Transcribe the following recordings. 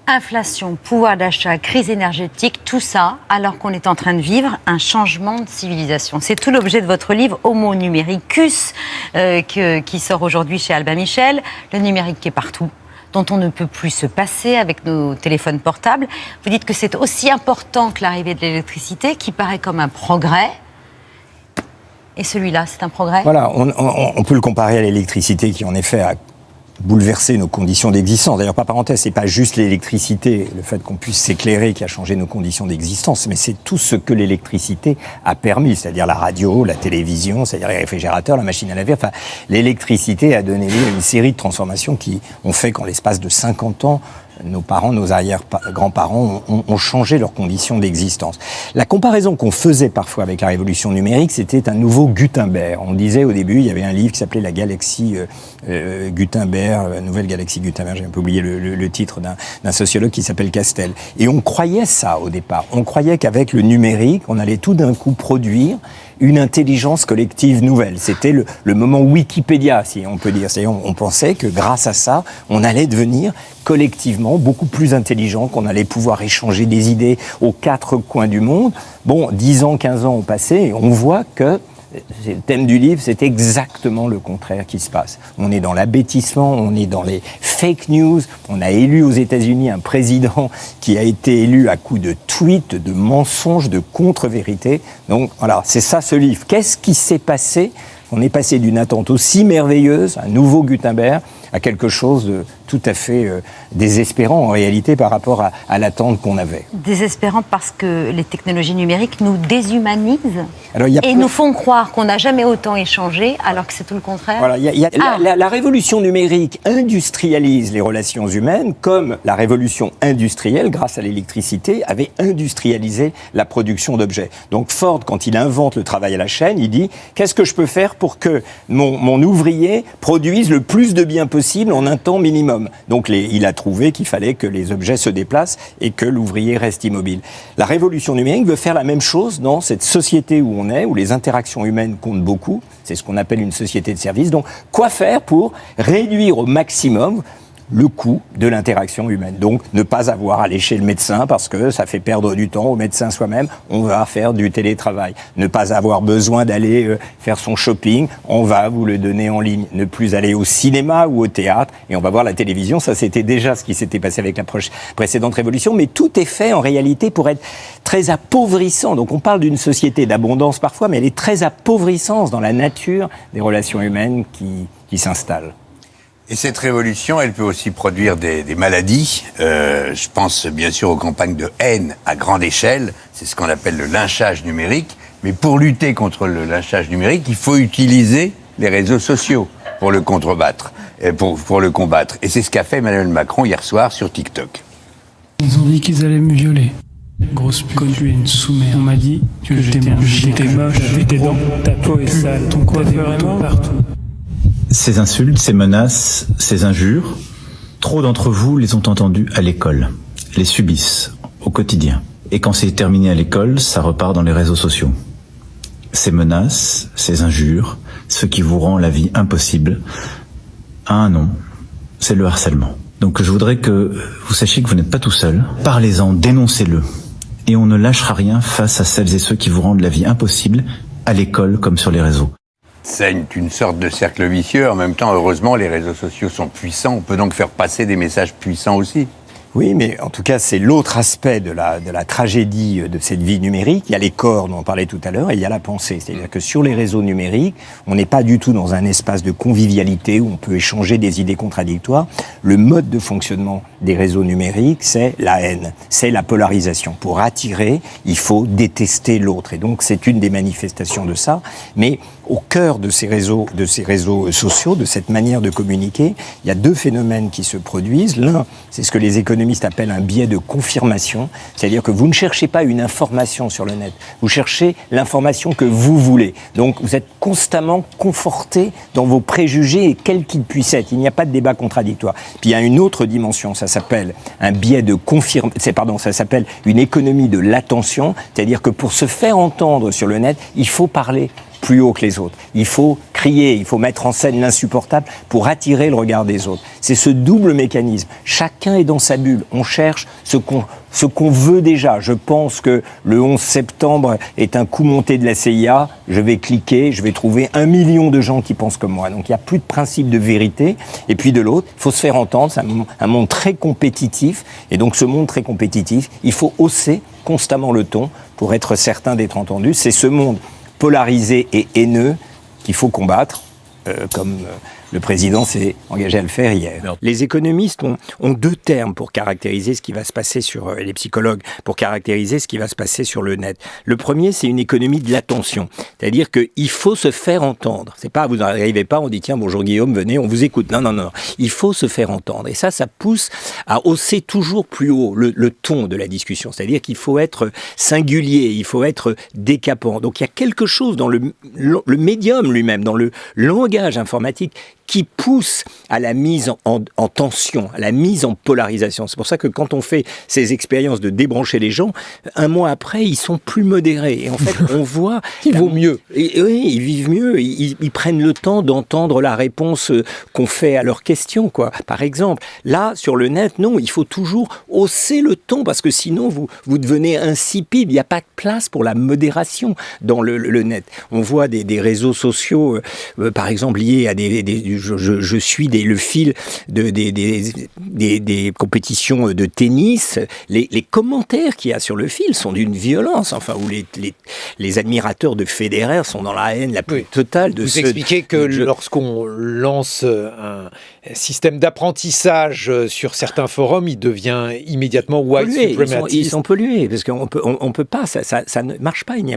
Inflation, pouvoir d'achat, crise énergétique, tout ça alors qu'on est en train de vivre un changement de civilisation. C'est tout l'objet de votre livre Homo numericus qui sort aujourd'hui chez Albin Michel. Le numérique qui est partout, dont on ne peut plus se passer avec nos téléphones portables. Vous dites que c'est aussi important que l'arrivée de l'électricité, qui paraît comme un progrès. Et celui-là, c'est un progrès ? Voilà, on peut le comparer à l'électricité qui, en effet, a bouleversé nos conditions d'existence. D'ailleurs, par parenthèse, c'est pas juste l'électricité, le fait qu'on puisse s'éclairer qui a changé nos conditions d'existence, mais c'est tout ce que l'électricité a permis, c'est-à-dire la radio, la télévision, c'est-à-dire les réfrigérateurs, la machine à laver. Enfin, l'électricité a donné lieu à une série de transformations qui ont fait qu'en l'espace de 50 ans, nos parents, nos arrière-grands-parents ont changé leurs conditions d'existence. La comparaison qu'on faisait parfois avec la révolution numérique, c'était un nouveau Gutenberg. On disait au début, il y avait un livre qui s'appelait La Galaxie Gutenberg, Nouvelle Galaxie Gutenberg, j'ai un peu oublié le titre d'un sociologue qui s'appelle Castel. Et on croyait ça au départ. On croyait qu'avec le numérique, on allait tout d'un coup produire une intelligence collective nouvelle. C'était le moment Wikipédia, si on peut dire. C'est-à-dire, on pensait que grâce à ça, on allait devenir collectivement beaucoup plus intelligent, qu'on allait pouvoir échanger des idées aux quatre coins du monde. Bon, 10 ans, 15 ans ont passé et on voit que c'est le thème du livre, c'est exactement le contraire qui se passe. On est dans l'abêtissement, on est dans les fake news. On a élu aux États-Unis un président qui a été élu à coups de tweets, de mensonges, de contre-vérités. Donc voilà, c'est ça ce livre. Qu'est-ce qui s'est passé ? On est passé d'une attente aussi merveilleuse, un nouveau Gutenberg, à quelque chose de tout à fait désespérant en réalité par rapport à l'attente qu'on avait. Désespérant parce que les technologies numériques nous déshumanisent et nous font croire qu'on n'a jamais autant échangé alors que c'est tout le contraire. Voilà, la révolution numérique industrialise les relations humaines comme la révolution industrielle, grâce à l'électricité, avait industrialisé la production d'objets. Donc Ford, quand il invente le travail à la chaîne, il dit « Qu'est-ce que je peux faire pour que mon ouvrier produise le plus de biens possible en un temps minimum ?» Donc il a trouvé qu'il fallait que les objets se déplacent et que l'ouvrier reste immobile. La révolution numérique veut faire la même chose dans cette société où on est, où les interactions humaines comptent beaucoup. C'est ce qu'on appelle une société de services. Donc quoi faire pour réduire au maximum le coût de l'interaction humaine. Donc, ne pas avoir à aller chez le médecin parce que ça fait perdre du temps au médecin soi-même. On va faire du télétravail. Ne pas avoir besoin d'aller faire son shopping. On va vous le donner en ligne. Ne plus aller au cinéma ou au théâtre. Et on va voir la télévision. Ça, c'était déjà ce qui s'était passé avec la précédente révolution. Mais tout est fait, en réalité, pour être très appauvrissant. Donc, on parle d'une société d'abondance parfois, mais elle est très appauvrissante dans la nature des relations humaines qui s'installent. Et cette révolution, elle peut aussi produire des maladies. Je pense bien sûr aux campagnes de haine à grande échelle. C'est ce qu'on appelle le lynchage numérique. Mais pour lutter contre le lynchage numérique, il faut utiliser les réseaux sociaux pour le contrebattre, pour le combattre. Et c'est ce qu'a fait Emmanuel Macron hier soir sur TikTok. Ils ont dit qu'ils allaient me violer. Grosse pute, tu es une sous-mère. On m'a dit que j'étais moche, tes dents, ta peau est sale, ton coiffeur est mort partout. Ces insultes, ces menaces, ces injures, trop d'entre vous les ont entendues à l'école, les subissent au quotidien. Et quand c'est terminé à l'école, ça repart dans les réseaux sociaux. Ces menaces, ces injures, ce qui vous rend la vie impossible, a un nom, c'est le harcèlement. Donc je voudrais que vous sachiez que vous n'êtes pas tout seul. Parlez-en, dénoncez-le. Et on ne lâchera rien face à celles et ceux qui vous rendent la vie impossible, à l'école comme sur les réseaux. C'est une sorte de cercle vicieux. En même temps, heureusement, les réseaux sociaux sont puissants. On peut donc faire passer des messages puissants aussi. Oui, mais en tout cas, c'est l'autre aspect de la tragédie de cette vie numérique. Il y a les corps dont on parlait tout à l'heure et il y a la pensée. C'est-à-dire que sur les réseaux numériques, on n'est pas du tout dans un espace de convivialité où on peut échanger des idées contradictoires. Le mode de fonctionnement des réseaux numériques, c'est la haine, c'est la polarisation. Pour attirer, il faut détester l'autre. Et donc, c'est une des manifestations de ça. Mais au cœur de ces réseaux sociaux, de cette manière de communiquer, il y a deux phénomènes qui se produisent. L'un, c'est ce que les économistes appellent un biais de confirmation, c'est-à-dire que vous ne cherchez pas une information sur le net, vous cherchez l'information que vous voulez. Donc vous êtes constamment conforté dans vos préjugés, quels qu'ils puissent être. Il n'y a pas de débat contradictoire. Puis il y a une autre dimension, ça s'appelle un biais de ça s'appelle une économie de l'attention, c'est-à-dire que pour se faire entendre sur le net, il faut parler plus haut que les autres. Il faut crier, il faut mettre en scène l'insupportable pour attirer le regard des autres. C'est ce double mécanisme. Chacun est dans sa bulle. On cherche ce qu'on veut déjà. Je pense que le 11 septembre est un coup monté de la CIA. Je vais cliquer, je vais trouver 1 million de gens qui pensent comme moi. Donc il n'y a plus de principe de vérité. Et puis de l'autre, il faut se faire entendre. C'est un monde très compétitif. Et donc ce monde très compétitif, il faut hausser constamment le ton pour être certain d'être entendu. C'est ce monde polarisé et haineux qu'il faut combattre, comme le président s'est engagé à le faire hier. Les économistes ont 2 termes pour caractériser ce qui va se passer sur les psychologues, pour caractériser ce qui va se passer sur le net. Le premier, c'est une économie de l'attention. C'est-à-dire qu'il faut se faire entendre. C'est pas, vous n'arrivez pas, on dit tiens, bonjour Guillaume, venez, on vous écoute. Non. Il faut se faire entendre. Et ça pousse à hausser toujours plus haut le ton de la discussion. C'est-à-dire qu'il faut être singulier, il faut être décapant. Donc il y a quelque chose dans le médium lui-même, dans le langage informatique, qui pousse à la mise en tension, à la mise en polarisation. C'est pour ça que quand on fait ces expériences de débrancher les gens, 1 mois après, ils sont plus modérés. Et en fait, on voit... Il vaut mieux. Oui, ils vivent mieux. Ils prennent le temps d'entendre la réponse qu'on fait à leurs questions, quoi. Par exemple, là, sur le net, non, il faut toujours hausser le ton, parce que sinon, vous devenez insipide. Il n'y a pas de place pour la modération dans le net. On voit des réseaux sociaux, par exemple, liés à je suis le fil des compétitions de tennis. Les commentaires qu'il y a sur le fil sont d'une violence, enfin, où les admirateurs de Federer sont dans la haine la plus totale de Vous expliquez que lorsqu'on lance un système d'apprentissage sur certains forums, il devient immédiatement white supremacist. Ils sont pollués, parce qu'on peut pas, ça ne marche pas. Il n'y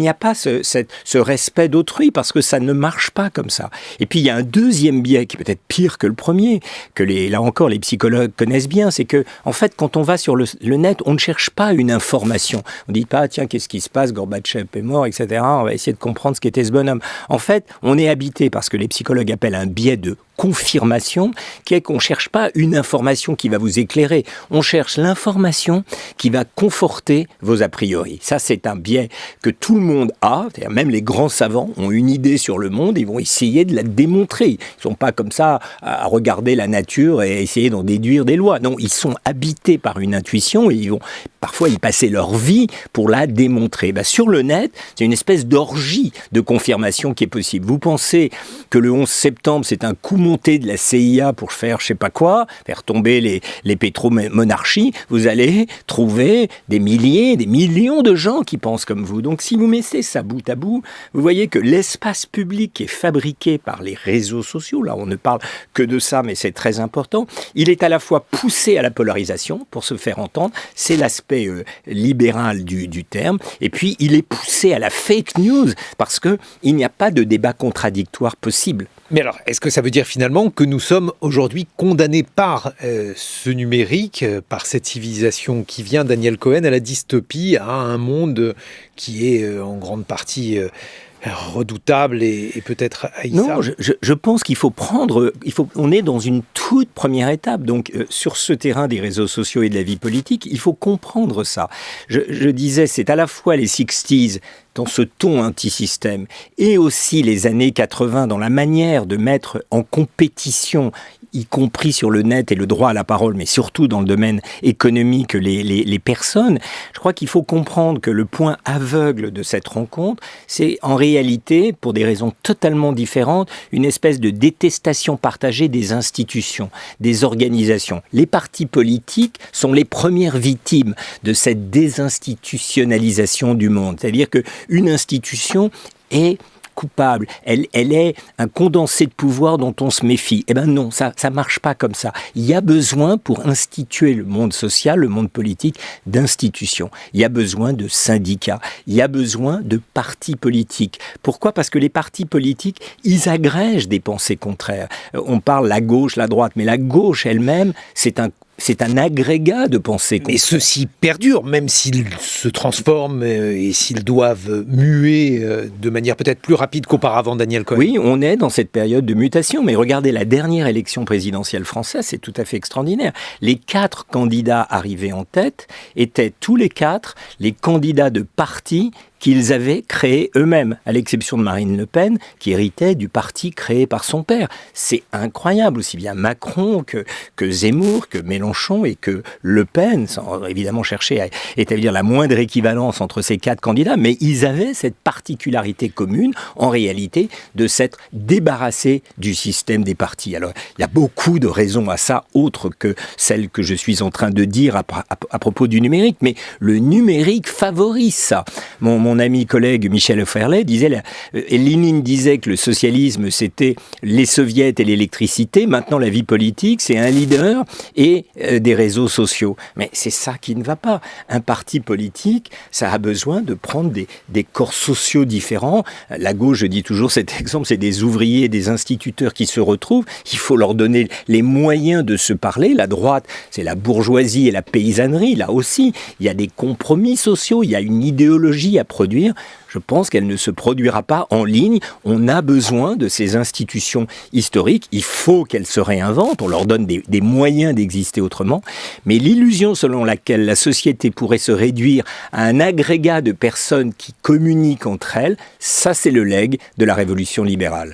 a pas ce respect d'autrui, parce que ça ne marche pas comme ça. Et puis il y a un deuxième biais qui est peut-être pire que le premier, que là encore les psychologues connaissent bien, c'est que en fait quand on va sur le net, on ne cherche pas une information. On ne dit pas tiens, qu'est-ce qui se passe, Gorbatchev est mort, etc. On va essayer de comprendre ce qu'était ce bonhomme. En fait, on est habité par ce que les psychologues appellent un biais de confirmation, qui est qu'on ne cherche pas une information qui va vous éclairer, on cherche l'information qui va conforter vos a priori. Ça, c'est un biais que tout le monde a, c'est-à-dire même les grands savants ont une idée sur le monde, ils vont essayer de la démontrer. Ils ne sont pas comme ça à regarder la nature et essayer d'en déduire des lois. Non, ils sont habités par une intuition et ils vont parfois y passer leur vie pour la démontrer. Sur le net, c'est une espèce d'orgie de confirmation qui est possible. Vous pensez que le 11 septembre, c'est un coup monté de la CIA pour faire je sais pas quoi, faire tomber les pétromonarchies, vous allez trouver des milliers, des millions de gens qui pensent comme vous. Donc si vous mettez ça bout à bout, vous voyez que l'espace public est fabriqué par les réseaux sociaux, là on ne parle que de ça, mais c'est très important, il est à la fois poussé à la polarisation pour se faire entendre, c'est l'aspect libéral du terme, et puis il est poussé à la fake news parce qu'il n'y a pas de débat contradictoire possible. Mais alors, est-ce que ça veut dire finalement que nous sommes aujourd'hui condamnés par ce numérique, par cette civilisation qui vient, Daniel Cohen, à la dystopie, à un monde qui est en grande partie redoutable et peut-être haïssable? Non, je pense qu'il faut prendre... on est dans une toute première étape. Donc, sur ce terrain des réseaux sociaux et de la vie politique, il faut comprendre ça. Je disais, c'est à la fois les 60s, dans ce ton anti-système, et aussi les années 80, dans la manière de mettre en compétition, y compris sur le net et le droit à la parole, mais surtout dans le domaine économique, les personnes. Je crois qu'il faut comprendre que le point aveugle de cette rencontre, c'est en réalité, pour des raisons totalement différentes, une espèce de détestation partagée des institutions, des organisations. Les partis politiques sont les premières victimes de cette désinstitutionnalisation du monde. C'est-à-dire qu'une institution est coupable, elle est un condensé de pouvoir dont on se méfie. Eh bien non, ça marche pas comme ça. Il y a besoin, pour instituer le monde social, le monde politique, d'institutions. Il y a besoin de syndicats. Il y a besoin de partis politiques. Pourquoi ? Parce que les partis politiques, ils agrègent des pensées contraires. On parle la gauche, la droite, mais la gauche elle-même, c'est un agrégat de pensées contraires. Mais ceux-ci perdurent, même s'ils se transforment et s'ils doivent muer de manière peut-être plus rapide qu'auparavant, Daniel Cohen. Oui, on est dans cette période de mutation, mais regardez la dernière élection présidentielle française, c'est tout à fait extraordinaire. Les 4 candidats arrivés en tête étaient tous les 4 les candidats de partis qu'ils avaient créé eux-mêmes, à l'exception de Marine Le Pen, qui héritait du parti créé par son père. C'est incroyable, aussi bien Macron que Zemmour, que Mélenchon et que Le Pen, sans évidemment chercher à établir la moindre équivalence entre ces 4 candidats, mais ils avaient cette particularité commune, en réalité, de s'être débarrassés du système des partis. Alors, il y a beaucoup de raisons à ça, autres que celles que je suis en train de dire à propos du numérique, mais le numérique favorise ça. Mon ami collègue Michel Oferlé disait, Lénine disait que le socialisme c'était les soviets et l'électricité, maintenant la vie politique c'est un leader et des réseaux sociaux. Mais c'est ça qui ne va pas. Un parti politique, ça a besoin de prendre des corps sociaux différents. La gauche, je dis toujours cet exemple, c'est des ouvriers, des instituteurs qui se retrouvent. Il faut leur donner les moyens de se parler. La droite, c'est la bourgeoisie et la paysannerie. Là aussi, il y a des compromis sociaux, il y a une idéologie à produire. Je pense qu'elle ne se produira pas en ligne. On a besoin de ces institutions historiques. Il faut qu'elles se réinventent. On leur donne des moyens d'exister autrement. Mais l'illusion selon laquelle la société pourrait se réduire à un agrégat de personnes qui communiquent entre elles, ça c'est le legs de la révolution libérale.